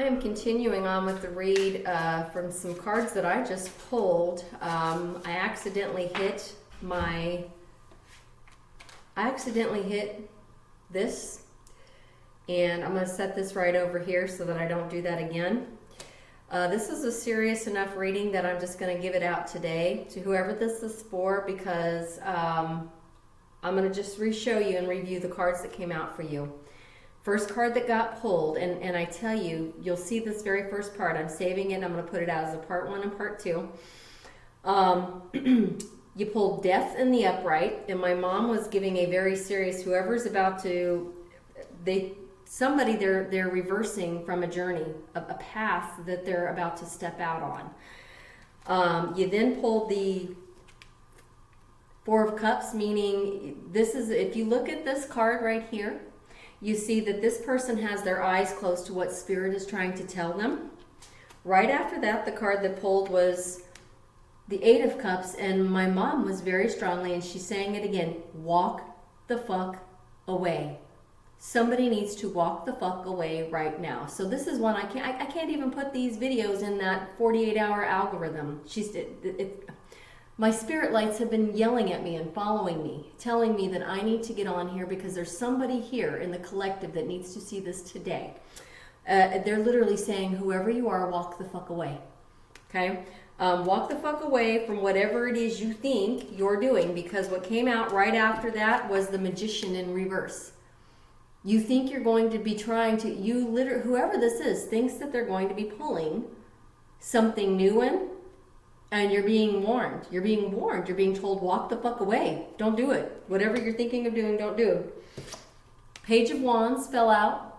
am continuing on with the read from some cards that I just pulled. I accidentally hit this, and I'm going to set this right over here so that I don't do that again. This is a serious enough reading that I'm just going to give it out today to whoever this is for, because I'm going to just re-show you and review the cards that came out for you. First card that got pulled, and I tell you, you'll see this very first part. I'm saving it. I'm going to put it out as a part 1 and part 2. You pulled Death in the Upright, and my mom was giving a very serious, whoever's about to, they're reversing from a journey, a path that they're about to step out on. You then pulled the Four of Cups, meaning this is, if you look at this card right here, you see that this person has their eyes closed to what Spirit is trying to tell them. Right after that, the card that pulled was the Eight of Cups, and my mom was very strongly, and she's saying it again, walk the fuck away. Somebody needs to walk the fuck away right now. So this is one I can't even put these videos in that 48-hour algorithm. My spirit lights have been yelling at me and following me, telling me that I need to get on here because there's somebody here in the collective that needs to see this today. They're literally saying, whoever you are, walk the fuck away. Okay? Walk the fuck away from whatever it is you think you're doing, because what came out right after that was the Magician in reverse. You think you're going to be trying to, whoever this is thinks that they're going to be pulling something new in, and you're being warned. You're being warned. You're being told, walk the fuck away. Don't do it. Whatever you're thinking of doing, don't do it. Page of Wands fell out.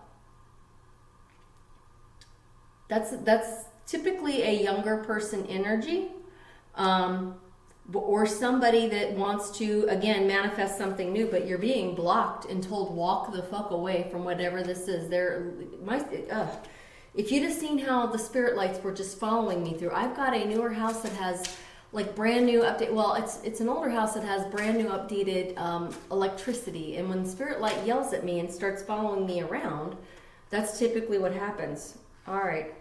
That's typically a younger person energy, or somebody that wants to, again, manifest something new, but you're being blocked and told, walk the fuck away from whatever this is. If you'd have seen how the spirit lights were just following me through. I've got a newer house that has like brand new update. Well, it's an older house that has brand new updated electricity. And when the spirit light yells at me and starts following me around, that's typically what happens. All right.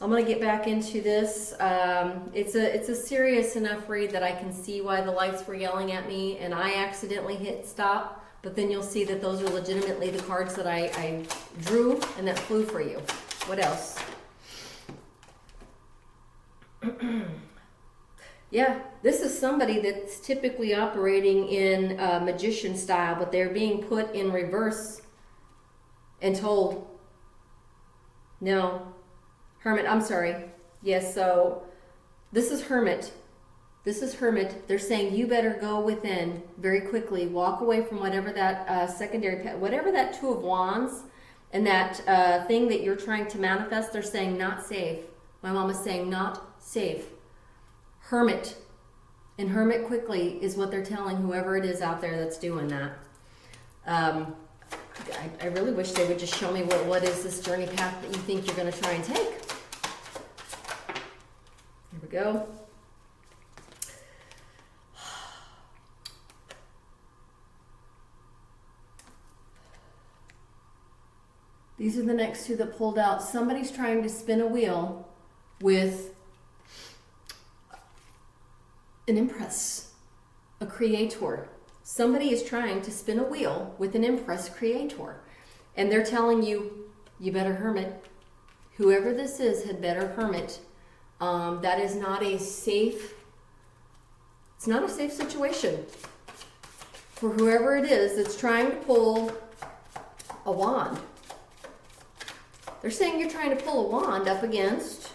I'm going to get back into this. It's a serious enough read that I can see why the lights were yelling at me, and I accidentally hit stop. But then you'll see that those are legitimately the cards that I drew and that flew for you. What else? Yeah, this is somebody that's typically operating in magician style, but they're being put in reverse and told, no, Hermit, I'm sorry. Yes, so this is Hermit. This is Hermit. They're saying you better go within very quickly. Walk away from whatever that secondary, whatever that Two of Wands and that thing that you're trying to manifest. They're saying not safe. My mom is saying not safe. Hermit. And hermit quickly is what they're telling whoever it is out there that's doing that. I really wish they would just show me what is this journey path that you think you're going to try and take. Here we go. These are the next two that pulled out. Somebody's trying to spin a wheel with an Empress, a creator. Somebody is trying to spin a wheel with an Empress creator. And they're telling you, you better hermit. Whoever this is had better hermit. That is not a safe, it's not a safe situation for whoever it is that's trying to pull a wand. They're saying you're trying to pull a wand up against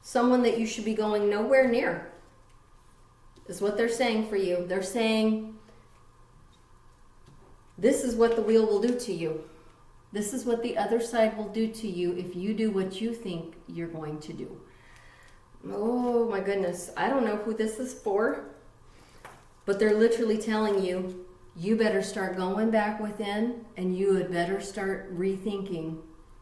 someone that you should be going nowhere near, is what they're saying for you. They're saying this is what the wheel will do to you. This is what the other side will do to you if you do what you think you're going to do. Oh my goodness. I don't know who this is for, but they're literally telling you, you better start going back within, and you had better start rethinking.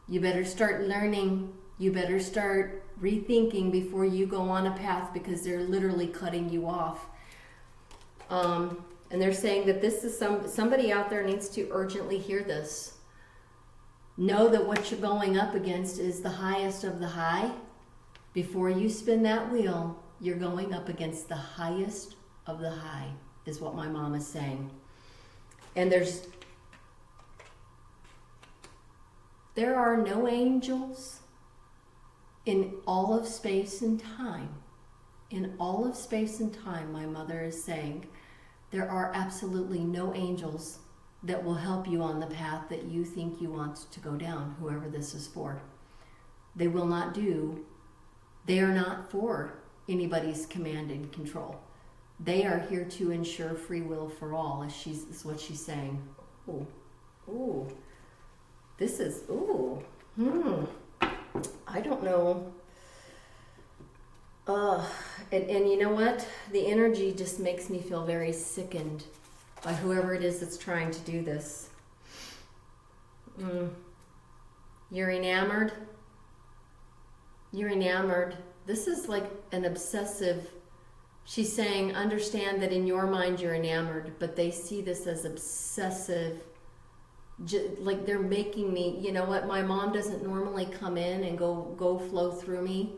You better start learning. You better start rethinking before you go on a path, because they're literally cutting you off. And they're saying that this is somebody out there needs to urgently hear this. Know that what you're going up against is the highest of the high. Before you spin that wheel, you're going up against the highest of the high, is what my mom is saying. And there are no angels in all of space and time. In all of space and time, my mother is saying, there are absolutely no angels that will help you on the path that you think you want to go down, whoever this is for. They will not do. They are not for anybody's command and control. They are here to ensure free will for all, is what she's saying. Ooh, ooh, this is, ooh, I don't know. And you know what? The energy just makes me feel very sickened by whoever it is that's trying to do this. You're enamored. You're enamored. This is like an obsessive. She's saying, understand that in your mind you're enamored, but they see this as obsessive. Like they're making me, you know what? My mom doesn't normally come in and go flow through me,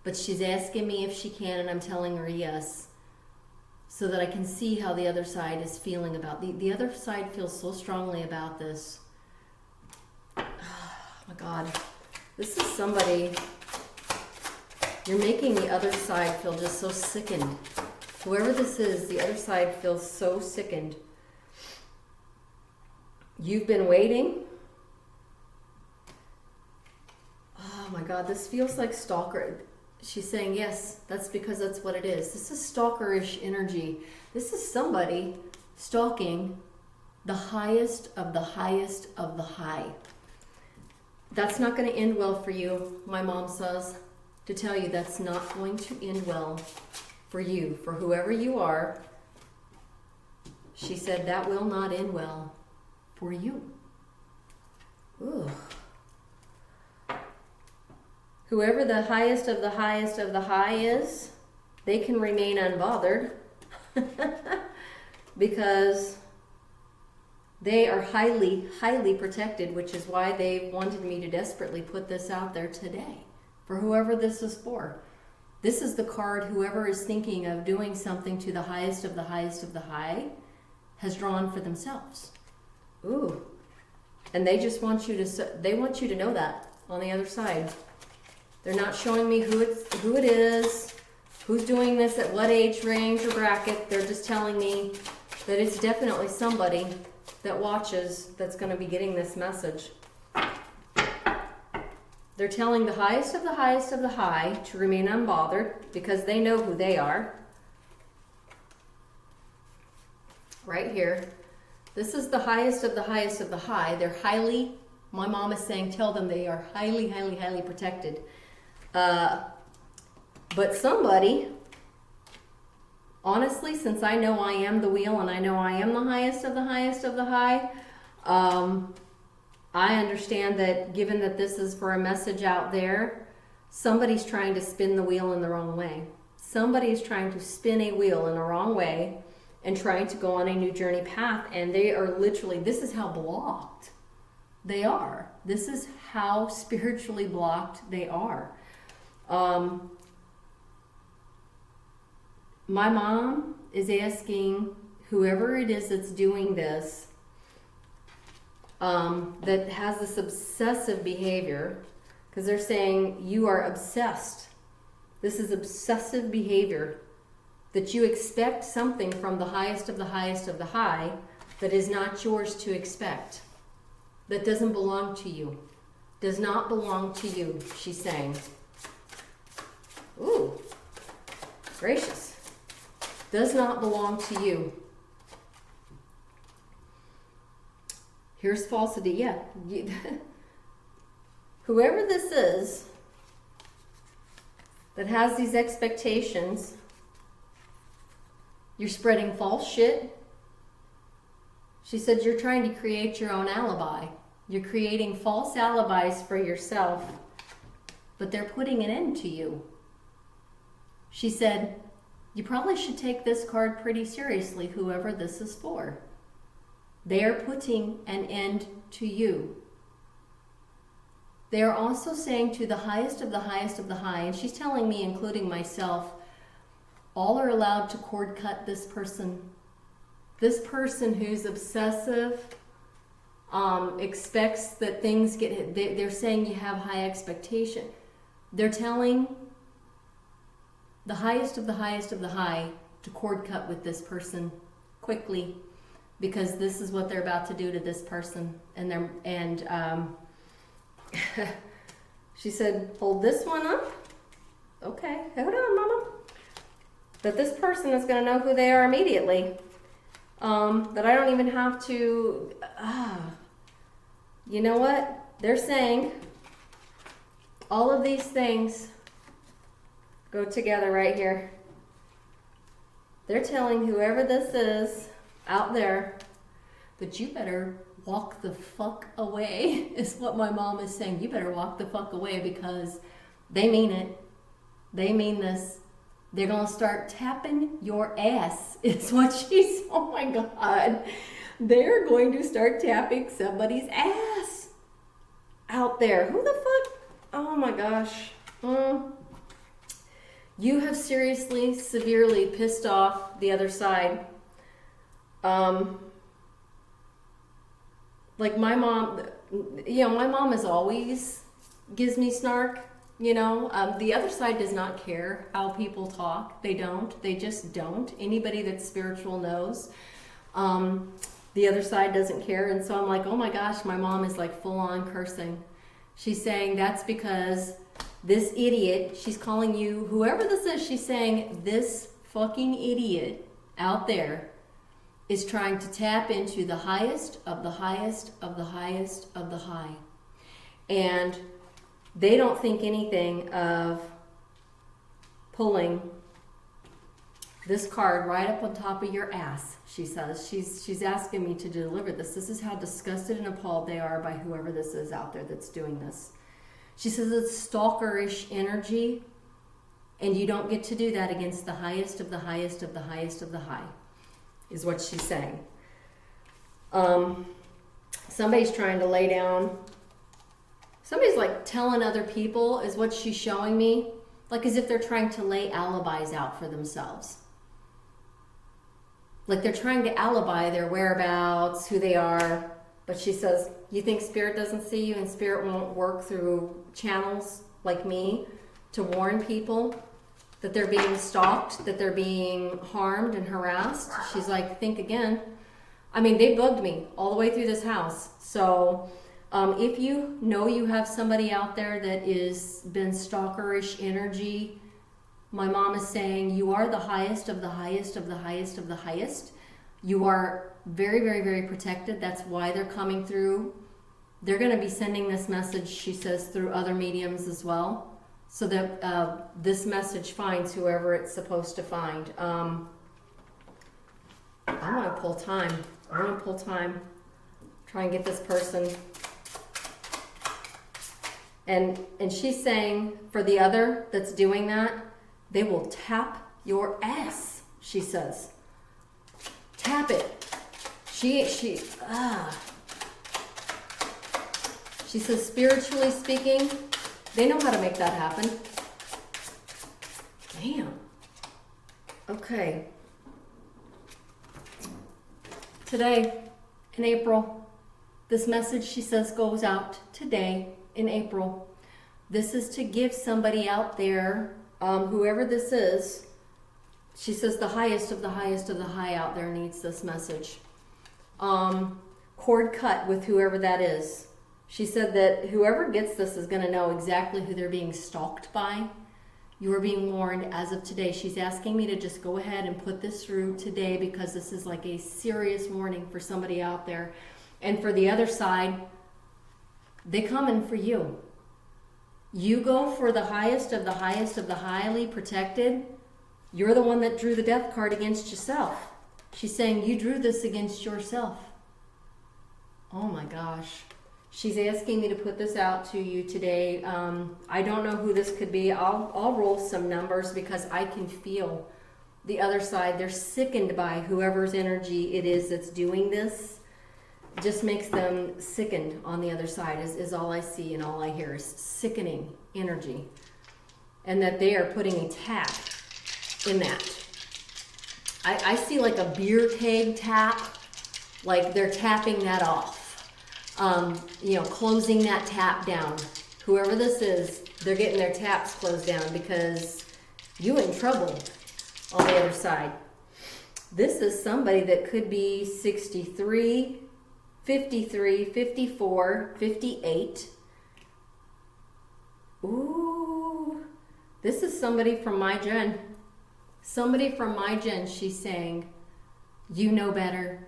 but she's asking me if she can, and I'm telling her yes, so that I can see how the other side is feeling about the other side feels so strongly about this. Oh my God, this is somebody. You're making the other side feel just so sickened. Whoever this is, the other side feels so sickened. You've been waiting. Oh my God, this feels like stalker. She's saying, yes, that's because that's what it is. This is stalkerish energy. This is somebody stalking the highest of the highest of the high. That's not going to end well for you, my mom says. To tell you that's not going to end well for you, for whoever you are. She said that will not end well for you. Ooh. Whoever the highest of the highest of the high is, they can remain unbothered because they are highly, highly protected, which is why they wanted me to desperately put this out there today. For whoever this is for. This is the card whoever is thinking of doing something to the highest of the highest of the high has drawn for themselves. Ooh. And they just want you to know that on the other side. They're not showing me who it is, who's doing this at what age range or bracket. They're just telling me that it's definitely somebody that watches that's going to be getting this message. They're telling the highest of the highest of the high to remain unbothered because they know who they are. Right here. This is the highest of the highest of the high. They're highly, my mom is saying, tell them they are highly, highly, highly protected. But somebody, honestly, since I know I am the wheel and I know I am the highest of the highest of the high, I understand that given that this is for a message out there, somebody's trying to spin the wheel in the wrong way. Somebody's trying to spin a wheel in the wrong way and trying to go on a new journey path. And they are literally, this is how blocked they are. This is how spiritually blocked they are. My mom is asking whoever it is that's doing this, that has this obsessive behavior, because they're saying you are obsessed. This is obsessive behavior, that you expect something from the highest of the highest of the high that is not yours to expect, that doesn't belong to you, does not belong to you, she's saying. Ooh, gracious. Does not belong to you. Here's falsity. Yeah. Whoever this is that has these expectations, you're spreading false shit. She said you're trying to create your own alibi. You're creating false alibis for yourself, but they're putting an end to you. She said, you probably should take this card pretty seriously, whoever this is for. They are putting an end to you. They are also saying to the highest of the highest of the high, and she's telling me, including myself, all are allowed to cord cut this person. This person who's obsessive, expects that things get, they're saying you have high expectation. They're telling the highest of the highest of the high to cord cut with this person quickly, because this is what they're about to do to this person. And she said, hold this one up. Okay, hold on, mama. That this person is going to know who they are immediately. That I don't even have to, you know what? They're saying all of these things go together right here. They're telling whoever this is out there that you better walk the fuck away, is what my mom is saying. You better walk the fuck away, because they mean it. They mean this. They're going to start tapping your ass, is what she's, oh my God. They're going to start tapping somebody's ass out there. Who the fuck? Oh my gosh. You have seriously, severely pissed off the other side. Like my mom, my mom is always gives me snark. The other side does not care how people talk. They don't. They just don't. Anybody that's spiritual knows. The other side doesn't care. And so I'm like, oh my gosh, my mom is like full on cursing. She's saying that's because this idiot, she's calling you, whoever this is, she's saying this fucking idiot out there is trying to tap into the highest of the highest of the highest of the high. And they don't think anything of pulling this card right up on top of your ass, she says. She's asking me to deliver this. This is how disgusted and appalled they are by whoever this is out there that's doing this. She says it's stalkerish energy, and you don't get to do that against the highest of the highest of the highest of the high, is what she's saying. Somebody's trying to lay down. Somebody's like telling other people, is what she's showing me, like as if they're trying to lay alibis out for themselves. Like they're trying to alibi their whereabouts, who they are. But she says, you think Spirit doesn't see you, and Spirit won't work through channels like me to warn people that they're being stalked, that they're being harmed and harassed? She's like, think again. I mean, they bugged me all the way through this house. So if you know you have somebody out there that is been stalkerish energy, my mom is saying you are the highest of the highest of the highest of the highest. You are very, very, very protected. That's why they're coming through. They're going to be sending this message, she says, through other mediums as well, so that this message finds whoever it's supposed to find. I want to pull time. Try and get this person. And she's saying for the other that's doing that, they will tap your ass, she says. Tap it. She says, spiritually speaking, they know how to make that happen. Damn. Okay. Today, in April, this message, she says, goes out today in April. This is to give somebody out there, whoever this is, she says the highest of the highest of the high out there needs this message. Cord cut with whoever that is. She said that whoever gets this is going to know exactly who they're being stalked by. You are being warned as of today. She's asking me to just go ahead and put this through today, because this is like a serious warning for somebody out there. And for the other side, they coming for you. You go for the highest of the highest of the highly protected. You're the one that drew the death card against yourself. She's saying you drew this against yourself. Oh my gosh. She's asking me to put this out to you today. I don't know who this could be. I'll roll some numbers, because I can feel the other side. They're sickened by whoever's energy it is that's doing this. just makes them sickened on the other side is all I see and all I hear is sickening energy. And that they are putting a tap in that. I see like a beer keg tap, like they're tapping that off. You know, closing that tap down. Whoever this is, they're getting their taps closed down because you in trouble on the other side. This is somebody that could be 63, 53, 54, 58. Ooh, this is somebody from my gen. Somebody from my gen, she's saying, you know better.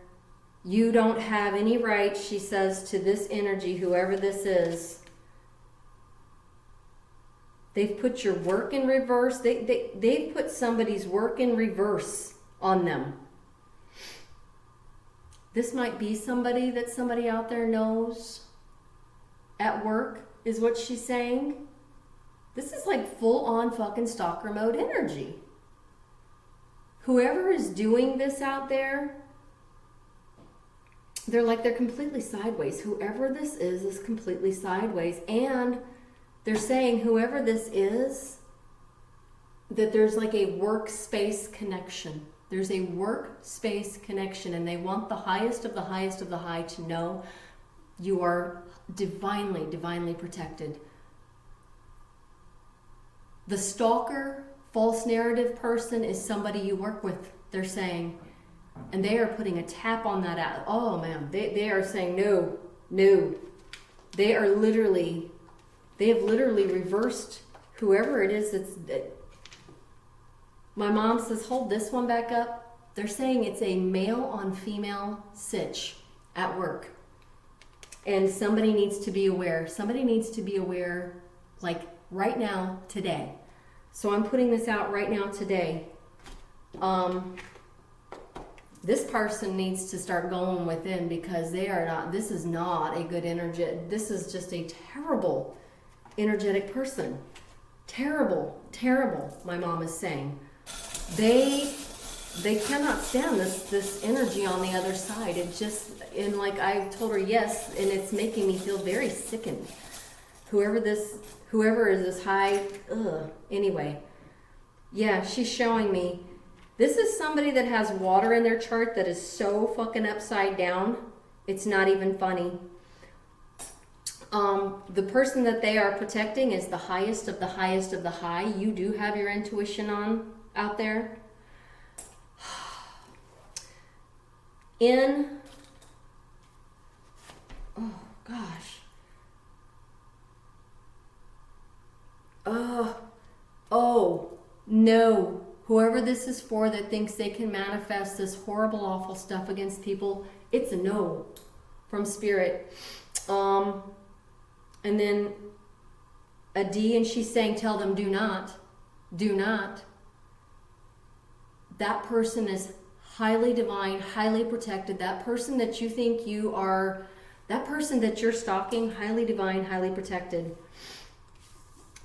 You don't have any right, she says to this energy, whoever this is. They've put your work in reverse. They've put somebody's work in reverse on them. This might be somebody that somebody out there knows at work, is what she's saying. This is like full on fucking stalker mode energy. Whoever is doing this out there, they're completely sideways. Whoever this is completely sideways. And they're saying whoever this is, that there's like a workspace connection. There's a workspace connection, and they want the highest of the highest of the high to know you are divinely, divinely protected. The stalker, false narrative person is somebody you work with, they're saying. And they are putting a tap on that out. Oh man, they are saying no, no. They have literally reversed whoever it is that. My mom says, hold this one back up. They're saying it's a male on female sitch at work. And somebody needs to be aware. Somebody needs to be aware, like right now, today. So I'm putting this out right now, today. This person needs to start going within because this is not a good energy. This is just a terrible energetic person. Terrible, terrible, my mom is saying. They cannot stand this energy on the other side. It just, and like I told her yes, and it's making me feel very sickened. Whoever is this high, anyway. Yeah, she's showing me. This is somebody that has water in their chart that is so fucking upside down. It's not even funny. The person that they are protecting is the highest of the highest of the high. You do have your intuition on out there. Oh gosh. Oh no. Whoever this is for that thinks they can manifest this horrible, awful stuff against people, it's a no from spirit. And then a D, and she's saying, tell them do not. Do not. That person is highly divine, highly protected. That person that you think you are, that person that you're stalking, highly divine, highly protected.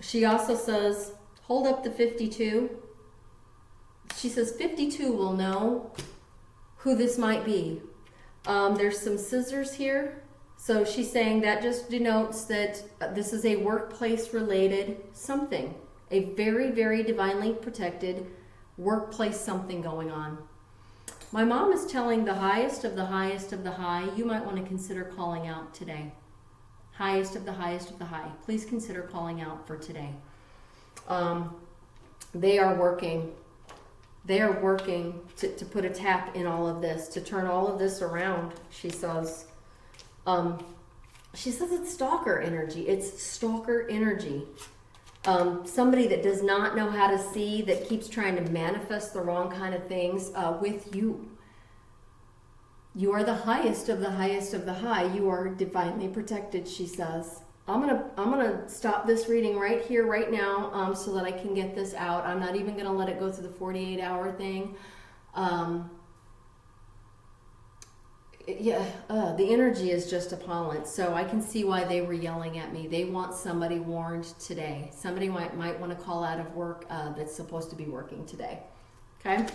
She also says, hold up the 52. She says 52 will know who this might be. There's some scissors here. So she's saying that just denotes that this is a workplace related something. A very, very divinely protected workplace something going on. My mom is telling the highest of the highest of the high, you might want to consider calling out today. Highest of the highest of the high. Please consider calling out for today. They are working. They are working to put a tap in all of this, to turn all of this around, she says. She says it's stalker energy. It's stalker energy. Somebody that does not know how to see, that keeps trying to manifest the wrong kind of things with you. You are the highest of the highest of the high. You are divinely protected, she says. I'm gonna stop this reading right here, right now, so that I can get this out. I'm not even gonna let it go through the 48-hour thing. The energy is just appalling. So I can see why they were yelling at me. They want somebody warned today. Somebody might want to call out of work that's supposed to be working today. Okay?